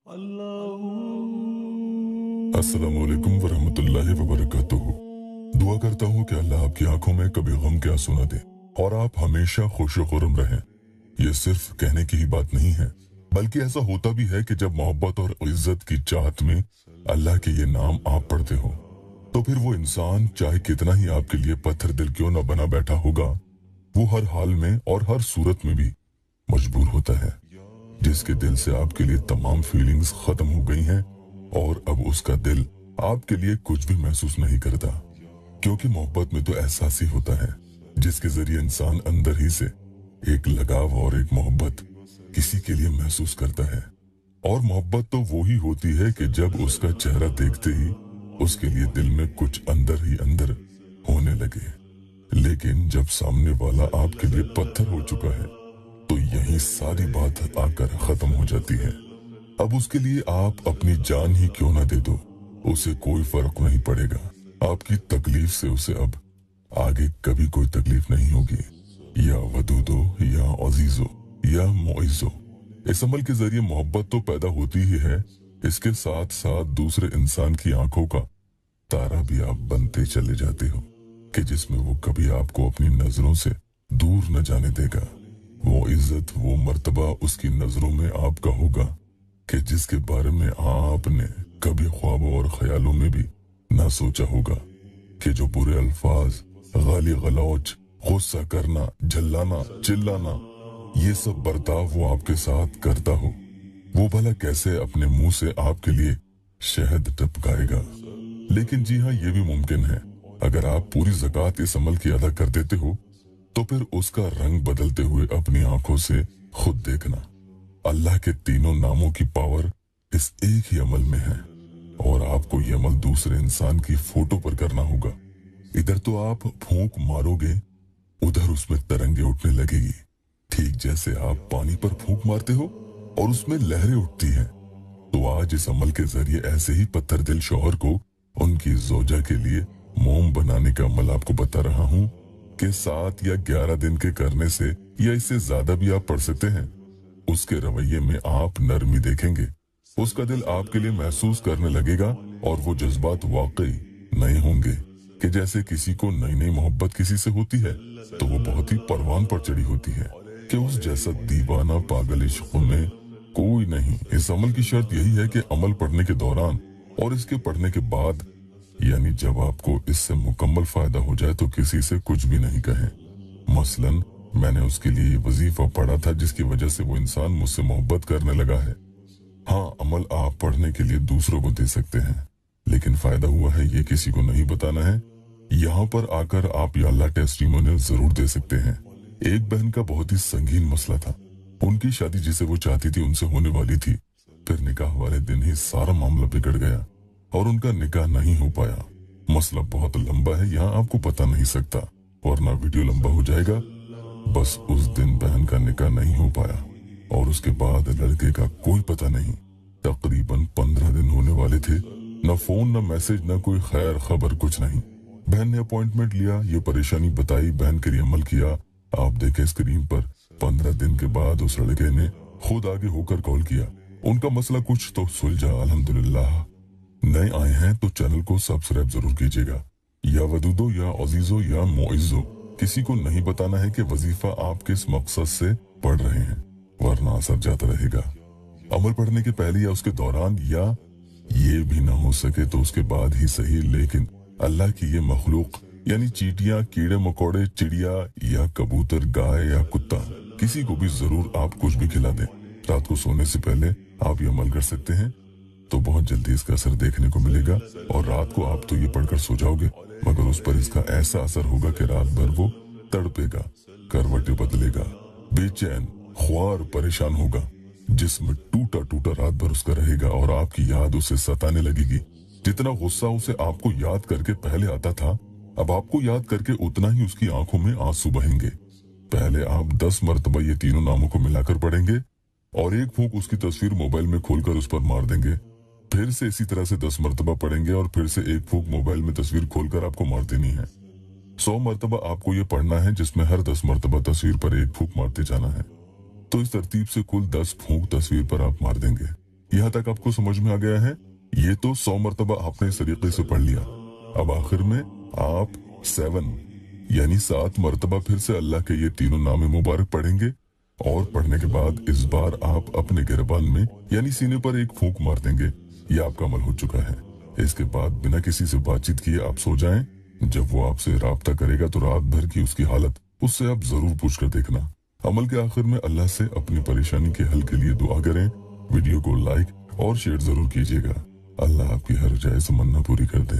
अस्सलाम वालेकुम वरहमतुल्लाहि वबरकातुहू। दुआ करता हूँ कि अल्लाह आपकी आंखों में कभी गम क्या सुना दे और आप हमेशा खुश खुर्रम रहें। ये सिर्फ कहने की ही बात नहीं है, बल्कि ऐसा होता भी है कि जब मोहब्बत और इज्जत की चाहत में अल्लाह के ये नाम आप पढ़ते हो, तो फिर वो इंसान चाहे कितना ही आपके लिए पत्थर दिल क्यों न बना बैठा होगा, वो हर हाल में और हर सूरत में भी मजबूर होता है। जिसके दिल से आपके लिए तमाम फीलिंग्स खत्म हो गई हैं और अब उसका दिल आपके लिए कुछ भी महसूस नहीं करता, क्योंकि मोहब्बत में तो एहसास ही होता है जिसके जरिए इंसान अंदर ही से एक लगाव और एक मोहब्बत किसी के लिए महसूस करता है। और मोहब्बत तो वो ही होती है कि जब उसका चेहरा देखते ही उसके लिए दिल में कुछ अंदर ही अंदर होने लगे। लेकिन जब सामने वाला आपके लिए पत्थर हो चुका है, तो यही सारी बात आकर खत्म हो जाती है। अब उसके लिए आप अपनी जान ही क्यों ना दे दो, उसे कोई फर्क नहीं पड़ेगा। आपकी तकलीफ से उसे अब आगे कभी कोई तकलीफ नहीं होगी। या वदूदो या अजीजो या मोइजो, इस अमल के जरिए मोहब्बत तो पैदा होती ही है, इसके साथ साथ दूसरे इंसान की आंखों का तारा भी आप बनते चले जाते हो कि जिसमें वो कभी आपको अपनी नजरों से दूर न जाने देगा। वो इज्जत, वो मर्तबा उसकी नजरों में आपका होगा कि जिसके बारे में आपने कभी ख्वाबों और ख्यालों में भी ना सोचा होगा। कि जो बुरे अल्फाज, गाली गलौच, गुस्सा करना, झल्लाना, चिल्लाना, ये सब बर्ताव वो आपके साथ करता हो, वो भला कैसे अपने मुंह से आपके लिए शहद टपकाएगा। लेकिन जी हाँ, ये भी मुमकिन है, अगर आप पूरी ज़कात इस अमल की अदा कर देते हो, तो फिर उसका रंग बदलते हुए अपनी आंखों से खुद देखना। अल्लाह के तीनों नामों की पावर इस एक ही अमल में है, और आपको ये अमल दूसरे इंसान की फोटो पर करना होगा। इधर तो आप फूंक मारोगे, उधर उसमें तरंगे उठने लगेगी, ठीक जैसे आप पानी पर फूंक मारते हो और उसमें लहरें उठती हैं। तो आज इस अमल के जरिए ऐसे ही पत्थर दिल शौहर को उनकी जोजा के लिए मोम बनाने का अमल आपको बता रहा हूँ कि 7 या 11 दिन के करने से या इससे ज्यादा भी आप पढ़ सकते हैं। उसके रवैये में आप नरमी देखेंगे, उसका दिल आपके लिए महसूस करने लगेगा, और वो जज्बात वाकई नए होंगे कि जैसे किसी को नई नई मोहब्बत किसी से होती है तो वो बहुत ही परवान पर चढ़ी होती है कि उस जैसा दीवाना पागल इश्क में कोई नहीं। इस अमल की शर्त यही है कि अमल पढ़ने के दौरान और इसके पढ़ने के बाद, यानी जब आपको इससे मुकम्मल फायदा हो जाए, तो किसी से कुछ भी नहीं कहें। मसलन मैंने उसके लिए ये वजीफा पढ़ा था जिसकी वजह से वो इंसान मुझसे मोहब्बत करने लगा है। हाँ, अमल आप पढ़ने के लिए दूसरों को दे सकते हैं, लेकिन फायदा हुआ है ये किसी को नहीं बताना है। यहाँ पर आकर आप या अल्लाह टेस्टिमोनियल जरूर दे सकते हैं। एक बहन का बहुत ही संगीन मसला था, उनकी शादी जिसे वो चाहती थी उनसे होने वाली थी, फिर निकाह वाले दिन ही सारा मामला बिगड़ गया और उनका निकाह नहीं हो पाया। मसला बहुत लंबा है, यहाँ आपको पता नहीं सकता, वरना वीडियो लंबा हो जाएगा। बस उस दिन बहन का निकाह नहीं हो पाया और उसके बाद लड़के का कोई पता नहीं। तकरीबन 15 दिन होने वाले थे, न फोन, न मैसेज, न कोई खैर खबर, कुछ नहीं। बहन ने अपॉइंटमेंट लिया, ये परेशानी बताई, बहन के लिए अमल किया। आप देखें स्क्रीन पर 15 दिन के बाद उस लड़के ने खुद आगे होकर कॉल किया। उनका मसला कुछ तो सुलझा, अल्हम्दुलिल्लाह। नए आए हैं तो चैनल को सब्सक्राइब जरूर कीजिएगा। या वदूदो या अजीजो या मोइजो, किसी को नहीं बताना है कि वजीफा आप किस मकसद से पढ़ रहे हैं, वरना असर जाता रहेगा। अमल पढ़ने के पहले या उसके दौरान, या ये भी ना हो सके तो उसके बाद ही सही, लेकिन अल्लाह की ये मखलूक यानी चींटियां, कीड़े मकोड़े, चिड़िया या कबूतर, गाय या कुत्ता, किसी को भी जरूर आप कुछ भी खिला दें। रात को सोने से पहले आप ये अमल कर सकते हैं, तो बहुत जल्दी इसका असर देखने को मिलेगा। और रात को आप तो ये पढ़कर सो जाओगे, मगर उस पर इसका ऐसा असर होगा कि रात भर वो तड़पेगा, करवटें बदलेगा, बेचैन, ख्वार, परेशान होगा, जिस्म टूटा टूटा रात भर उसका रहेगा और आपकी याद उसे सताने लगेगी। जितना गुस्सा उसे आपको याद करके पहले आता था, अब आपको याद करके उतना ही उसकी आंखों में आंसू बहेंगे। पहले आप 10 मरतबा ये तीनों नामों को मिलाकर पढ़ेंगे और एक फूंक उसकी तस्वीर मोबाइल में खोलकर उस पर मार देंगे। फिर से इसी तरह से 10 मरतबा पढ़ेंगे और फिर से एक फूंक मोबाइल में तस्वीर खोलकर आपको मार देनी है। 100 मरतबा आपको ये पढ़ना है, जिसमें हर 10 मरतबा तस्वीर पर एक फूंक मारते जाना है। तो इस तरतीब से कुल 10 फूंक तस्वीर पर आप मार देंगे। यहाँ तक आपको समझ में आ गया है? ये तो 100 मरतबा आपने इस तरीके से पढ़ लिया। अब आखिर में आप 7 यानी 7 मरतबा फिर से अल्लाह के ये तीनों नाम मुबारक पढ़ेंगे, और पढ़ने के बाद इस बार आप अपने गिरबान में यानी सीने पर एक फूंक मार देंगे। ये आपका अमल हो चुका है। इसके बाद बिना किसी से बातचीत किए आप सो जाएं। जब वो आपसे राब्ता करेगा तो रात भर की उसकी हालत उससे आप जरूर पूछ कर देखना। अमल के आखिर में अल्लाह से अपनी परेशानी के हल के लिए दुआ करें। वीडियो को लाइक और शेयर जरूर कीजिएगा। अल्लाह आपकी हर जायज़ तमन्ना पूरी कर दे।